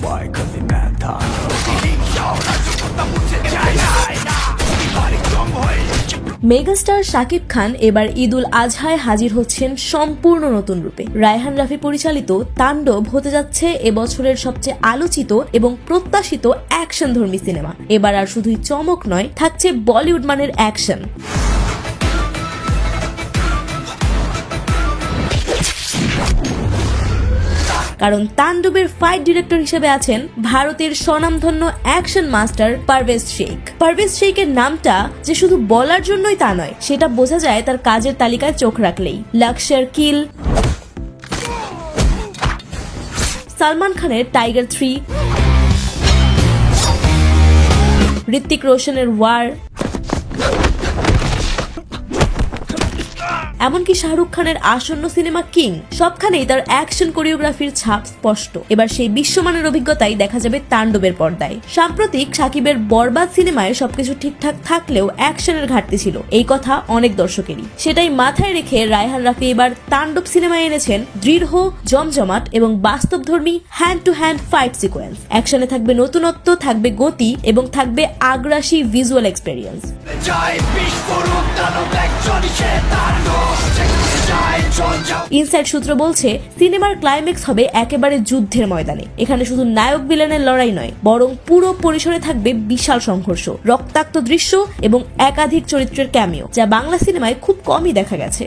Why? Cause they mad megastar Shakib Khan এবার ঈদুল আজহায় হাজির হচ্ছেন সম্পূর্ণ নতুন রূপে। রায়হান রাফি পরিচালিত তাণ্ডব হতে যাচ্ছে এবছরের সবচেয়ে আলোচিত এবং প্রত্যাশিত অ্যাকশনধর্মী সিনেমা। এবার আর শুধুই চমক নয়, থাকছে বলিউড মানের অ্যাকশন। কারণ তাণ্ডবের ফাইট ডিরেক্টর হিসেবে আছেন ভারতের স্বনামধন্য অ্যাকশন মাস্টার পারভেজ শেখ। পারভেজ শেখের নামটা যে শুধু বলার জন্যই তা নয়, সেটা বোঝা যায় তার কাজের তালিকায় চোখ রাখলেই। লাক্সার কিল, সালমান খানের টাইগার 3, ঋত্বিক রোশনের ওয়ার, এমনকি শাহরুখ খানের আসন্ন সিনেমা কিং, সবখানেই তার অ্যাকশন কোরিওগ্রাফির ছাপ স্পষ্ট। এবার সেই বিশ্বমানের অভিজ্ঞতাই দেখা যাবে তাণ্ডবের পর্দায়। সাম্প্রতিক শাকিবের বরবাদ সিনেমায় সবকিছু ঠিকঠাক থাকলেও অ্যাকশনের ঘাটতি ছিল, এই কথা অনেক দর্শকেরই। সেটাই মাথায় রেখে রায়হান রাফি এবার তাণ্ডব সিনেমায় এনেছেন দৃঢ়, জমজমাট এবং বাস্তবধর্মী hand to hand fight sequence. অ্যাকশনে থাকবে নতুনত্ব, থাকবে গতি এবং থাকবে আগ্রাসী ভিজুয়াল এক্সপেরিয়েন্স। ইনসাইড সূত্র বলছে সিনেমার ক্লাইম্যাক্স হবে একেবারে যুদ্ধের ময়দানে। এখানে শুধু নায়ক ভিলেনের লড়াই নয়, বরং পুরো পরিসরে থাকবে বিশাল সংঘর্ষ, রক্তাক্ত দৃশ্য এবং একাধিক চরিত্রের ক্যামিও, যা বাংলা সিনেমায় খুব কমই দেখা গেছে।